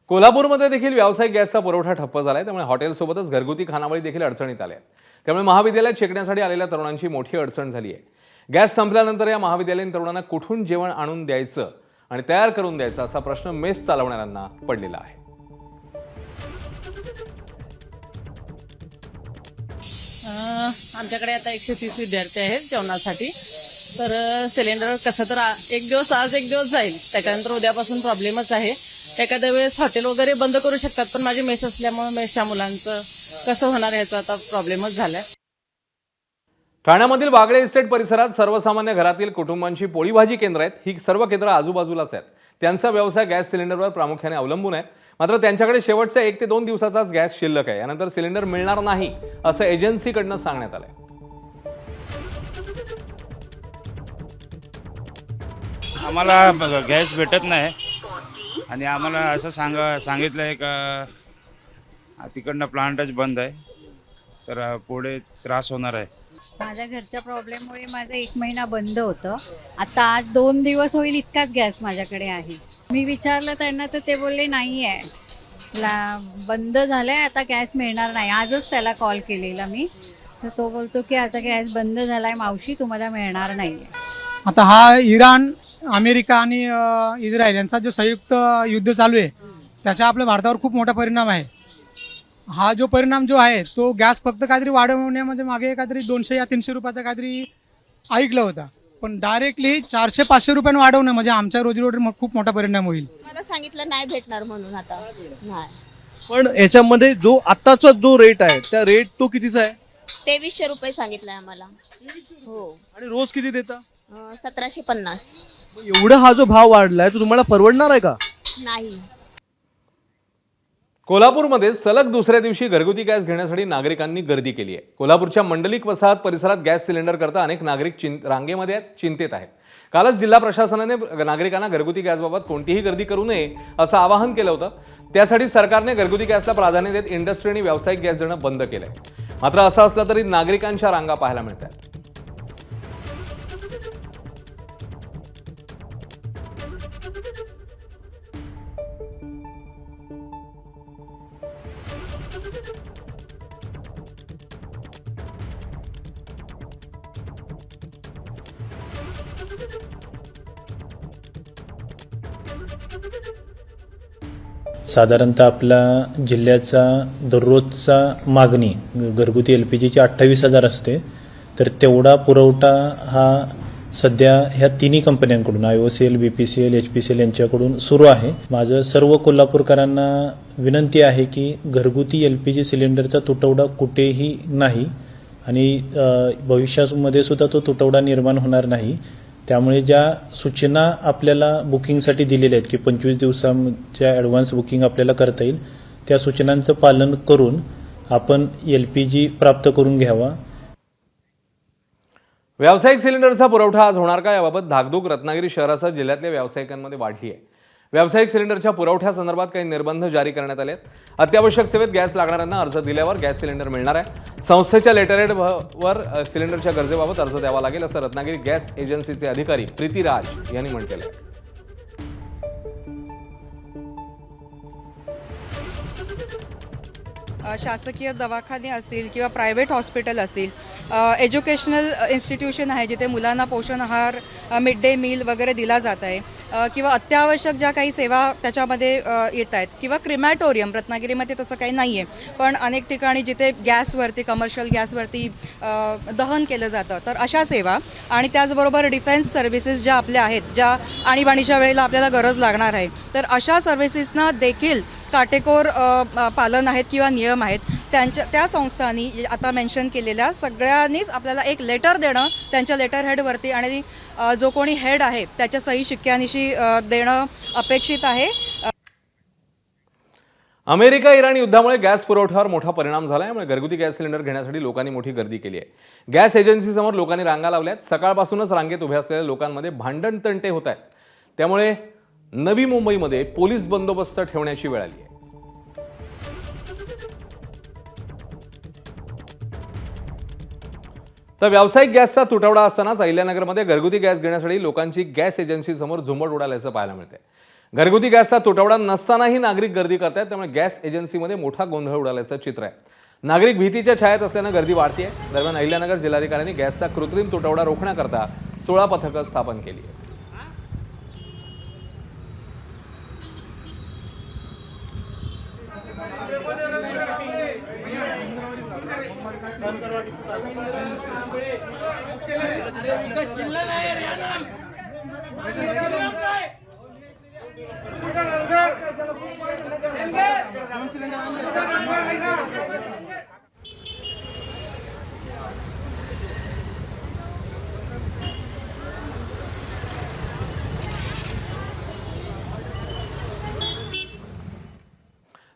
कोल्हापूरमध्ये देखील व्यावसायिक गॅसचा पुरवठा ठप्प झालाय, त्यामुळे हॉटेलसोबतच घरगुती खानावळी देखील अडचणीत आल्या आहेत। त्यामुळे महाविद्यालयात शिकण्यासाठी आलेल्या तरुणांची मोठी अडचण झाली आहे। गॅस संपल्यानंतर या महाविद्यालयीन तरुणांना कुठून जेवण आणून द्यायचं आणि तयार करून द्यायचं असा प्रश्न मेस चालवणाऱ्यांना पडलेला आहे। आमच्याकडे आता 130 विद्यार्थी आहेत जेवणासाठी। तर सिलेंडर कसं तर एक दिवस आज एक दिवस जाईल, त्याच्यानंतर उद्यापासून प्रॉब्लेमच आहे। एखाद्या वेळेस हॉटेल वगैरे बंद करू शकतात, पण माझी मेस असल्यामुळे मेसच्या मुलांचं कसं होणार याचा आता प्रॉब्लेमच झालाय। ठाण्यामधील वागळे इस्टेट परिसरात सर्वसामान्य घरातील कुटुंबांची पोळी भाजी केंद्र आहेत। ही सर्व केंद्र आजूबाजूलाच आहेत। त्यांचा व्यवसाय गॅस सिलेंडरवर प्रामुख्याने अवलंबून आहे। मात्र त्यांच्याकडे शेवटच्या 1 ते 2 दिवसाचाच गॅस शिल्लक आहे। यानंतर सिलेंडर मिळणार नाही असं एजन्सीकडनं सांगण्यात आलंय। आम्हाला गॅस भेटत नाही आणि आम्हाला असं सांगितलं आहे का तिकडनं प्लांटच बंद आहे, तर पुढे त्रास होणार आहे। माझ्या घरच्या प्रॉब्लेममुळे माझं 1 महिना बंद होतं। आता आज 2 दिवस होईल इतकाच गॅस माझ्याकडे आहे। मी विचारलं त्यांना तर ते बोलले नाही आहे, बंद झालाय, आता गॅस मिळणार नाही। आजच त्याला कॉल केलेला मी, तर तो बोलतो की आता गॅस बंद झालाय मावशी, तुम्हाला मिळणार नाहीये। आता हा इराण, अमेरिका आणि इस्रायल यांचा जो संयुक्त युद्ध चालू आहे त्याचा आपल्या भारतावर खूप मोठा परिणाम आहे। हा जो परिणाम जो आहे तो गॅस फक्त काहीतरी वाढवण्यामध्ये मागे काहीतरी 200 या 300 रुपयाचा काहीतरी ऐकलं होता, पण डायरेक्टली 400-500 रुपयांनी वाढवणं म्हणजे आमच्या रोजीरोटीवर खूप मोठा परिणाम होईल। मला सांगितलं नाही भेटणार म्हणून आता नाही। पण याच्यामध्ये जो आत्ताचा जो रेट आहे त्या रेट तो कितीचा आहे? 2300 रुपये सांगितलंय आम्हाला। हो। आणि रोज किती देता? 1750। एवढा हा जो भाव वाढलाय तो तुम्हाला परवडणार आहे का? नाही। कोल्हापूरमध्ये सलग दुसऱ्या दिवशी घरगुती गॅस घेण्यासाठी नागरिकांनी गर्दी केली आहे। कोल्हापूरच्या मंडलिक वसाहत परिसरात गॅस सिलेंडर करता अनेक नागरिक रांगेमध्ये आहेत, चिंतेत आहेत। कालच जिल्हा प्रशासनाने नागरिकांना घरगुती गॅसबाबत कोणतीही गर्दी करू नये असं आवाहन केलं होतं। त्यासाठी सरकारने घरगुती गॅसला प्राधान्य देत इंडस्ट्री आणि व्यावसायिक गॅस देणं बंद केलंय। मात्र असं असलं तरी नागरिकांच्या रांगा पाहायला मिळतात। साधारणतः आपला जिल्ह्याचा दररोजचा मागणी घरगुती LPGची 28,000 असते, तर तेवढा पुरवठा हा सध्या ह्या तिन्ही कंपन्यांकडून IOCL, BPCL, HPCL यांच्याकडून सुरू आहे। माझं सर्व कोल्हापूरकरांना विनंती आहे की घरगुती LPG सिलेंडरचा तुटवडा कुठेही नाही आणि भविष्यामध्ये सुद्धा तो तुटवडा निर्माण होणार नाही। त्यामुळे ज्या सूचना आपल्याला बुकिंगसाठी दिलेल्या आहेत की 25 दिवसांच्या ॲडव्हान्स बुकिंग आपल्याला करता येईल, त्या सूचनांचं पालन करून आपण LPG प्राप्त करून घ्यावा। व्यावसायिक सिलेंडरचा पुरवठा आज होणार का याबाबत धाकधूक रत्नागिरी शहरासह जिल्ह्यातल्या व्यावसायिकांमध्ये वाढली आहे। व्यावसायिक सिलेंडरच्या पुरवठ्यासंदर्भात काही निर्बंध जारी करण्यात आले आहेत। अत्यावश्यक सेवेत गॅस लागणाऱ्यांना अर्ज दिल्यावर गॅस सिलेंडर मिळणार आहे। संस्थेच्या लेटरहेडवर सिलेंडरच्या गरजेबाबत अर्ज द्यावा लागेल असं रत्नागिरी गॅस एजन्सीचे अधिकारी प्रीती राज यांनी म्हटलेलं आहे। शासकीय दवाखाने असतील किंवा प्रायव्हेट हॉस्पिटल असतील, एज्युकेशनल इन्स्टिट्यूशन आहे जिथे मुलांना पोषण आहार, मिड डे मील वगैरे दिला जात आहे, किंवा अत्यावश्यक ज्या काही सेवा त्याच्यामध्ये येत आहेत, किंवा क्रिमॅटोरियम, रत्नागिरीमध्ये तसं काही नाही आहे पण अनेक ठिकाणी जिथे गॅसवरती, कमर्शियल गॅसवरती दहन केलं जातं, तर अशा सेवा आणि त्याचबरोबर डिफेन्स सर्व्हिसेस ज्या आपल्या आहेत, ज्या आणीबाणीच्या वेळेला आपल्याला गरज लागणार आहे, तर अशा सर्व्हिसेसना देखील काटेकोर पालन आहेत किंवा नियम आहेत। त्या संस्थांनी आता मेन्शन केलेल्या सगळ्यांनीच आपल्याला एक लेटर देणं त्यांच्या लेटर हेडवरती आणि जो कोणी हेड आहे त्याच्या सही शिक्क्यानिशी देणं अपेक्षित आहे। अमेरिका इराण युद्धामुळे गॅस पुरवठ्यावर मोठा परिणाम झाला आहे। घरगुती गॅस सिलेंडर घेण्यासाठी लोकांनी मोठी गर्दी केली आहे। गॅस एजन्सीसमोर लोकांनी रांगा लावल्या आहेत। सकाळपासूनच रांगेत उभ्या असलेल्या लोकांमध्ये भांडण तंटे होत आहेत। त्यामुळे नवी मुंबईमध्ये पोलीस बंदोबस्त ठेवण्याची वेळ आली आहे। तर व्यावसायिक गॅसचा तुटवडा असतानाच अहिल्यानगरमध्ये घरगुती गॅस घेण्यासाठी लोकांची गॅस एजन्सी समोर झुंबड उडाल्याचं पाहायला मिळते। घरगुती गॅसचा तुटवडा नसतानाही नागरिक गर्दी करतात, त्यामुळे गॅस एजन्सीमध्ये मोठा गोंधळ उडाल्याचं चित्र आहे. नागरिक भीतीच्या छायेत असल्यानं गर्दी वाढतीये. दरम्यान अहिल्यानगर जिल्हाधिकाऱ्यांनी गॅसचा कृत्रिम तुटवडा रोखण्याकरता 16 पथकं स्थापन केली आहेत.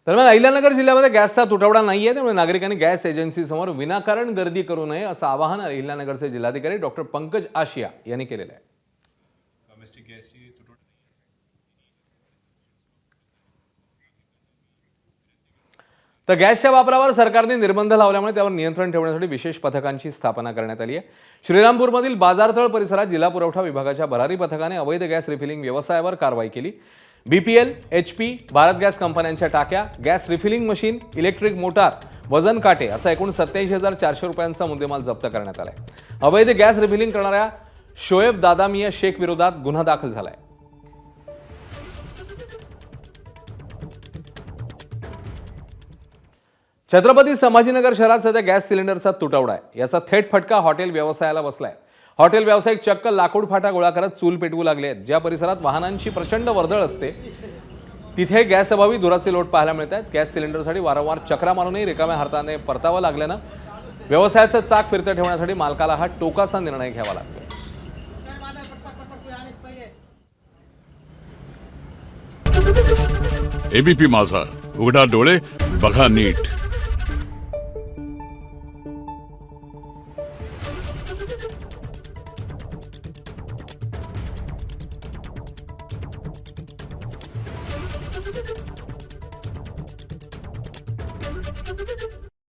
दरम्यान अहिल्यानगर जिल्ह्यामध्ये गॅसचा तुटवडा नाहीये, त्यामुळे नागरिकांनी गॅस एजन्सीसमोर विनाकारण गर्दी करू नये असं आवाहन अहिल्यानगरचे जिल्हाधिकारी डॉक्टर पंकज आशिया यांनी केलेलं आहे. तर गॅसच्या वापरावर सरकारने निर्बंध लावल्यामुळे त्यावर नियंत्रण ठेवण्यासाठी विशेष पथकांची स्थापना करण्यात आली आहे. श्रीरामपूरमधील बाजारतळ परिसरात जिल्हा पुरवठा विभागाच्या भरारी पथकाने अवैध गॅस रिफिलिंग व्यवसायावर कारवाई केली. BPL, HP, भारत गॅस कंपन्यांच्या टाक्या, gas refilling machine, electric motor, वजन काटे असा एकूण 87,400 रुपयांचा मुद्देमाल जप्त करण्यात आलाय. अवैध गॅस रिफिलिंग करणाऱ्या शोएब दादामिया शेख विरोधात गुन्हा दाखल झालाय. छत्रपती संभाजीनगर शहरात सध्या गॅस सिलेंडरचा तुटवडा आहे. याचा थेट फटका हॉटेल व्यवसायाला बसलाय. हॉटेल व्यावसायिक चक्क लाकूड फाटा गोळा करत चूल पेटवू लागले आहेत. ज्या परिसरात वाहनांची प्रचंड वर्दळ असते तिथे गॅस अभावी धुराचे लोट पाहायला मिळत आहेत. गॅस सिलेंडरसाठी वारंवार चक्रा मारूनही रिकाम्या हाताने परतावं लागल्यानं व्यवसायाचं चाक फिरतं ठेवण्यासाठी मालकाला हा टोकाचा निर्णय घ्यावा लागतो. ABP माझा, उघडा डोळे बघा नीट.